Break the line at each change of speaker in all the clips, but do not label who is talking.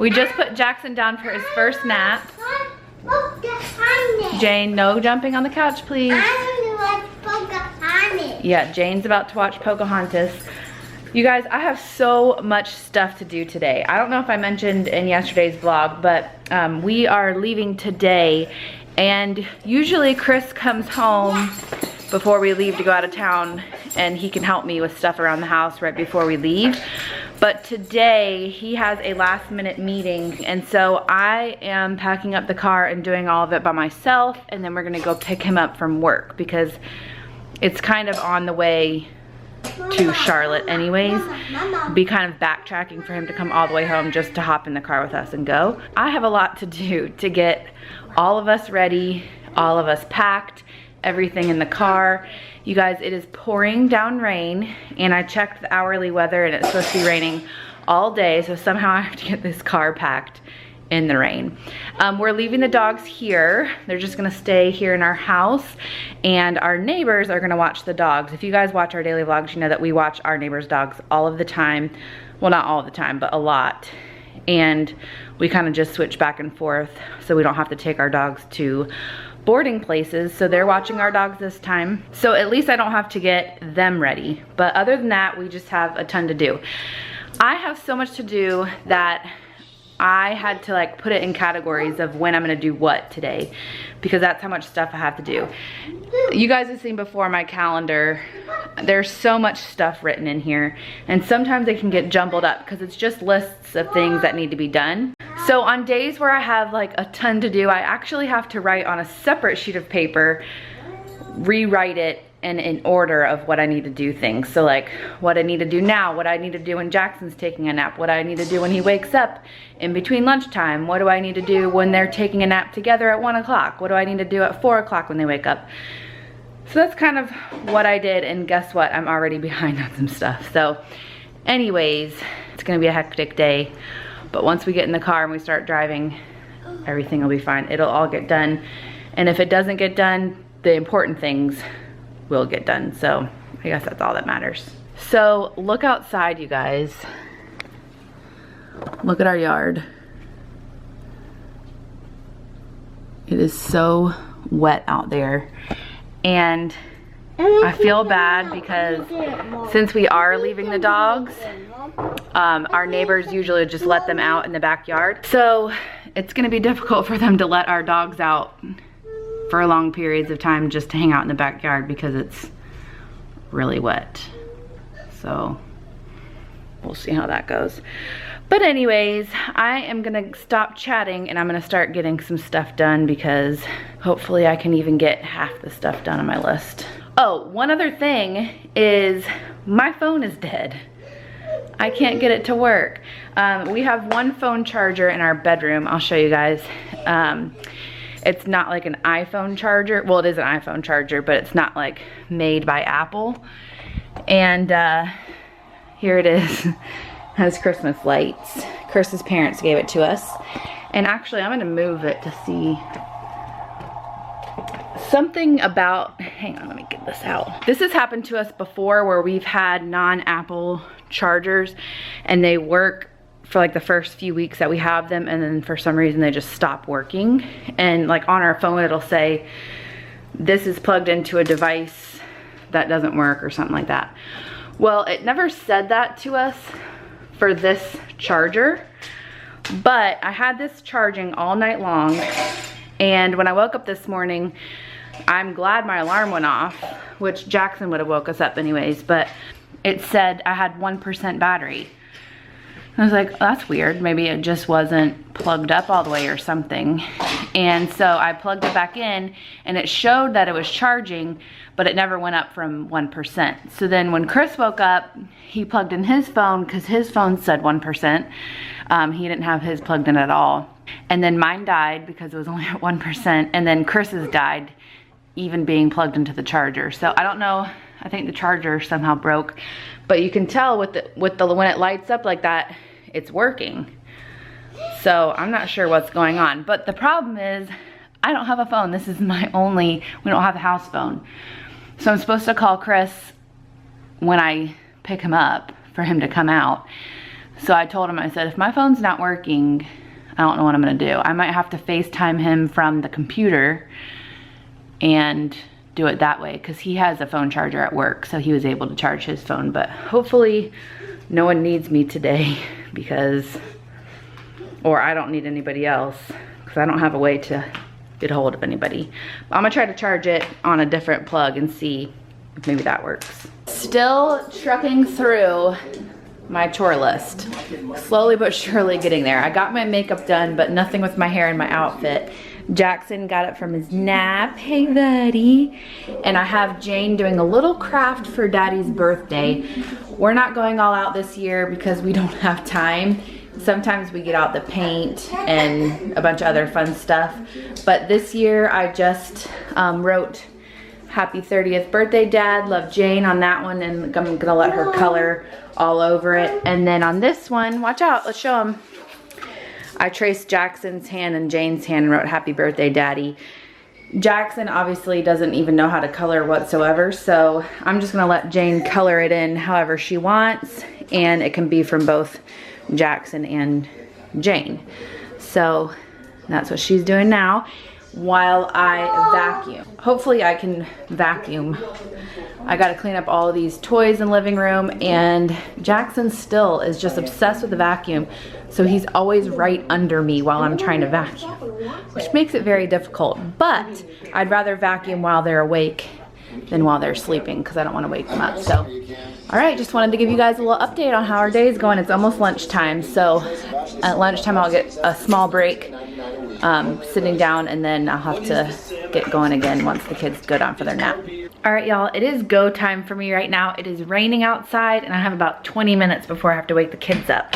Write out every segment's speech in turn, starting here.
We just put Jackson down for his first nap. Jane, no jumping on the couch, please. Yeah, Jane's about to watch Pocahontas. You guys, I have so much stuff to do today. I don't know if I mentioned in yesterday's vlog, but we are leaving today, and usually Chris comes home before we leave to go out of town, and he can help me with stuff around the house right before we leave. But today he has a last minute meeting, and so I am packing up the car and doing all of it by myself, and then we're gonna go pick him up from work because it's kind of on the way to Charlotte anyways. Be kind of backtracking for him to come all the way home just to hop in the car with us and go. I have a lot to do to get all of us ready, all of us packed, everything in the car. You guys, it is pouring down rain, and I checked the hourly weather and it's supposed to be raining all day, so somehow I have to get this car packed in the rain. We're leaving the dogs here. They're just gonna stay here in our house, and our neighbors are gonna watch the dogs. If you guys watch our daily vlogs, you know that we watch our neighbors' dogs all of the time. Well, not all the time, but a lot. And we kind of just switch back and forth so we don't have to take our dogs to boarding places. So they're watching our dogs this time. So at least I don't have to get them ready. But other than that, we just have a ton to do. I have so much to do that I had to like put it in categories of when I'm gonna do what today, because that's how much stuff I have to do. You guys have seen before my calendar. There's so much stuff written in here, and sometimes it can get jumbled up because it's just lists of things that need to be done. So on days where I have like a ton to do, I actually have to write on a separate sheet of paper, rewrite it in order of what I need to do things. So like what I need to do now, what I need to do when Jackson's taking a nap, what I need to do when he wakes up in between lunchtime, what do I need to do when they're taking a nap together at 1 o'clock, what do I need to do at 4 o'clock when they wake up. So that's kind of what I did, and guess what? I'm already behind on some stuff. So anyways, it's gonna be a hectic day, but once we get in the car and we start driving, everything will be fine. It'll all get done, and if it doesn't get done, the important things will get done. So I guess that's all that matters. So look outside, you guys. Look at our yard. It is so wet out there, and I feel bad because since we are leaving the dogs, our neighbors usually just let them out in the backyard. So it's gonna be difficult for them to let our dogs out for long periods of time just to hang out in the backyard because it's really wet. So we'll see how that goes. But anyways, I am gonna stop chatting and I'm gonna start getting some stuff done, because hopefully I can even get half the stuff done on my list. Oh, one other thing is my phone is dead. I can't get it to work. We have one phone charger in our bedroom. I'll show you guys. It's not like an iPhone charger. Well, it is an iPhone charger, but it's not like made by Apple. And here it is. Has Christmas lights. Chris's parents gave it to us. And actually, I'm gonna move it to see something about, hang on, let me get this out. This has happened to us before where we've had non-Apple chargers and they work for like the first few weeks that we have them, and then for some reason they just stop working. And like on our phone it'll say this is plugged into a device that doesn't work or something like that. Well, it never said that to us for this charger, but I had this charging all night long, and when I woke up this morning, I'm glad my alarm went off, which Jackson would have woke us up anyways, but it said I had 1% battery. I was like, oh, that's weird. Maybe it just wasn't plugged up all the way or something. And so I plugged it back in and it showed that it was charging, but it never went up from 1%. So then when Chris woke up, he plugged in his phone because his phone said 1%. He didn't have his plugged in at all. And then mine died because it was only at 1%. And then Chris's died even being plugged into the charger. So I don't know, I think the charger somehow broke, but you can tell with the when it lights up like that, it's working. So I'm not sure what's going on, but the problem is I don't have a phone. This is my only, we don't have a house phone. So I'm supposed to call Chris when I pick him up for him to come out. So I told him, I said, if my phone's not working, I don't know what I'm gonna do. I might have to FaceTime him from the computer and do it that way, because he has a phone charger at work, so he was able to charge his phone. But hopefully no one needs me today, because, or I don't need anybody else, because I don't have a way to get a hold of anybody. But I'm gonna try to charge it on a different plug and see if maybe that works. Still trucking through my chore list. Slowly but surely getting there. I got my makeup done, but nothing with my hair and my outfit. Jackson got up from his nap. Hey, buddy. And I have Jane doing a little craft for Daddy's birthday. We're not going all out this year because we don't have time. Sometimes we get out the paint and a bunch of other fun stuff. But this year I just wrote Happy 30th birthday, Dad. Love, Jane on that one, and I'm gonna let her color all over it. And then on this one, watch out, let's show them. I traced Jackson's hand and Jane's hand and wrote Happy birthday, Daddy. Jackson obviously doesn't even know how to color whatsoever, so I'm just gonna let Jane color it in however she wants, and it can be from both Jackson and Jane. So that's what she's doing now while I vacuum. Hopefully I can vacuum. I gotta clean up all of these toys in the living room, and Jackson still is just obsessed with the vacuum, so he's always right under me while I'm trying to vacuum, which makes it very difficult. But I'd rather vacuum while they're awake than while they're sleeping, because I don't want to wake them up. So all right, just wanted to give you guys a little update on how our day is going. It's almost lunchtime, so at lunchtime I'll get a small break sitting down, and then I'll have to get going again once the kids go down for their nap. All right, y'all, it is go time for me right now. It is raining outside, and I have about 20 minutes before I have to wake the kids up.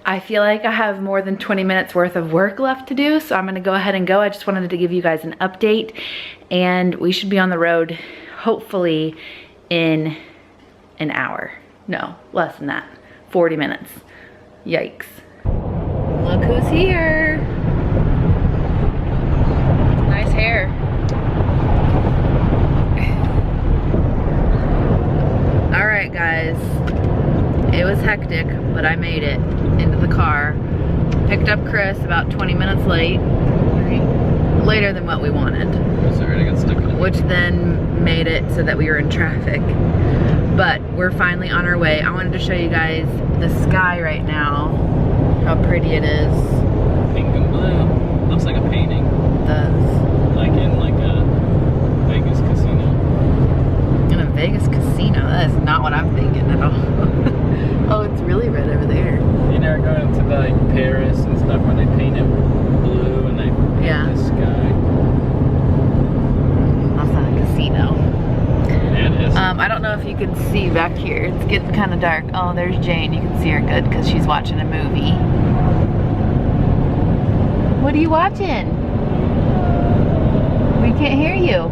I feel like I have more than 20 minutes worth of work left to do, so I'm gonna go ahead and go. I just wanted to give you guys an update, and we should be on the road hopefully in an hour. No, less than that, 40 minutes. Yikes. Look who's here. Nice hair. All right, guys. It was hectic, but I made it into the car. Picked up Chris about 20 minutes late. Later than what we wanted.
Sorry, I got stuck in it.
Which then made it so that we were in traffic. But we're finally on our way. I wanted to show you guys the sky right now. How pretty it is.
Pink and blue. Looks like a painting.
It does.
Like in like a Vegas casino.
In a Vegas casino? That is not what I'm thinking at all. Oh, it's really red over there.
You never go into like Paris and stuff where they paint it blue and they paint the sky.
That's not a casino.
Yeah, it is.
I don't know if you can see back here. It's getting kind of dark. Oh, there's Jane. You can see her good because she's watching a movie. What are you watching? We can't hear you.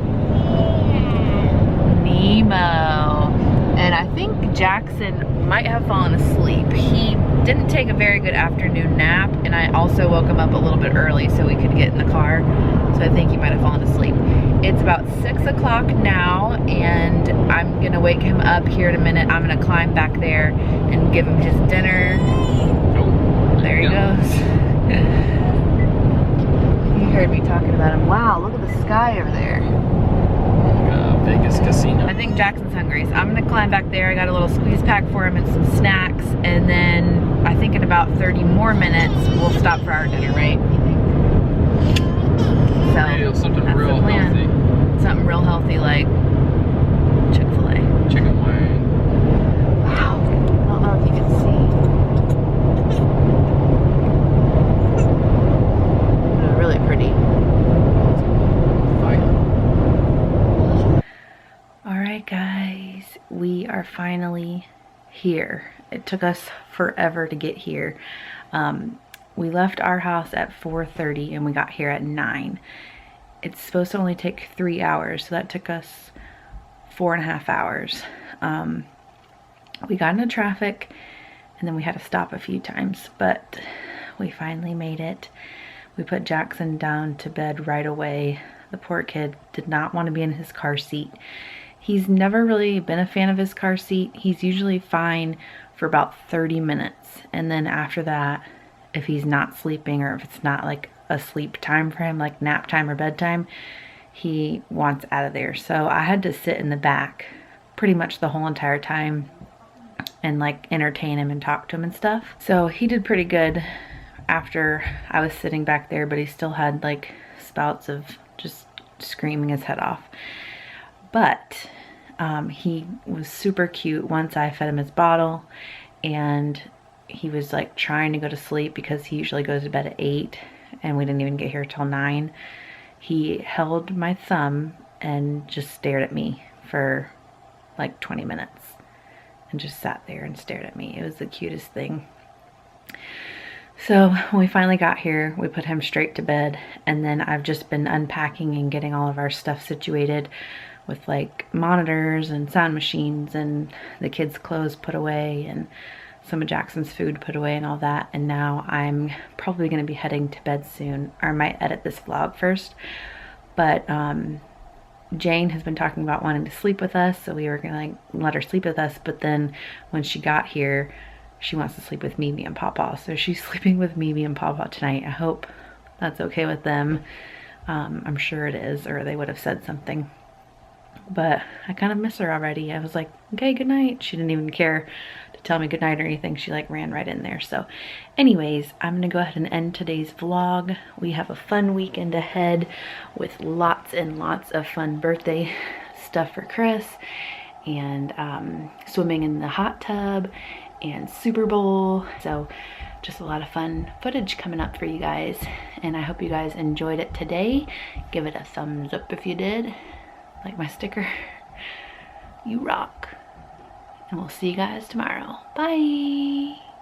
Nemo. And I think Jackson might have fallen asleep. He didn't take a very good afternoon nap, and I also woke him up a little bit early so we could get in the car. So I think he might have fallen asleep. It's about 6 o'clock now, and I'm gonna wake him up here in a minute. I'm gonna climb back there and give him his dinner.
Oh,
There he goes. You heard me talking about him. Wow, look at the sky over there.
Vegas casino.
I think Jackson's hungry, so I'm gonna climb back there. I got a little squeeze pack for him and some snacks, and then I think in about 30 more minutes we'll stop for our dinner, right? So
Something
that's
real
the plan.
healthy.
Something real healthy like Chick-fil-A.
Chicken wing.
Wow. I don't know if you can see. They're really pretty. Alright guys, we are finally here. It took us forever to get here. We left our house at 4:30 and we got here at 9. It's supposed to only take 3 hours, so that took us 4.5 hours. We got into traffic and then we had to stop a few times, but we finally made it. We put Jackson down to bed right away. The poor kid did not want to be in his car seat. He's never really been a fan of his car seat. He's usually fine for about 30 minutes. And then after that, if he's not sleeping or if it's not like a sleep time for him, like nap time or bedtime, he wants out of there. So I had to sit in the back pretty much the whole entire time and like entertain him and talk to him and stuff. So he did pretty good after I was sitting back there, but he still had like spouts of just screaming his head off. But he was super cute once I fed him his bottle, and he was like trying to go to sleep because he usually goes to bed at 8 and we didn't even get here till 9. He held my thumb and just stared at me for like 20 minutes and just sat there and stared at me. It was the cutest thing. So when we finally got here, we put him straight to bed, and then I've just been unpacking and getting all of our stuff situated with like monitors and sound machines and the kids' clothes put away and some of Jackson's food put away and all that. And now I'm probably going to be heading to bed soon, or I might edit this vlog first. But Jane has been talking about wanting to sleep with us, so we were going to like let her sleep with us. But then when she got here, she wants to sleep with Mimi and Pawpaw. So she's sleeping with Mimi and Pawpaw tonight. I hope that's okay with them. I'm sure it is, or they would have said something. But I kind of miss her already. I was like, okay, good night. She didn't even care to tell me good night or anything. She like ran right in there. So anyways, I'm gonna go ahead and end today's vlog. We have a fun weekend ahead with lots and lots of fun birthday stuff for Chris, and swimming in the hot tub and Super Bowl. So just a lot of fun footage coming up for you guys, and I hope you guys enjoyed it today. Give it a thumbs up if you did. Like my sticker. You rock. And we'll see you guys tomorrow. Bye.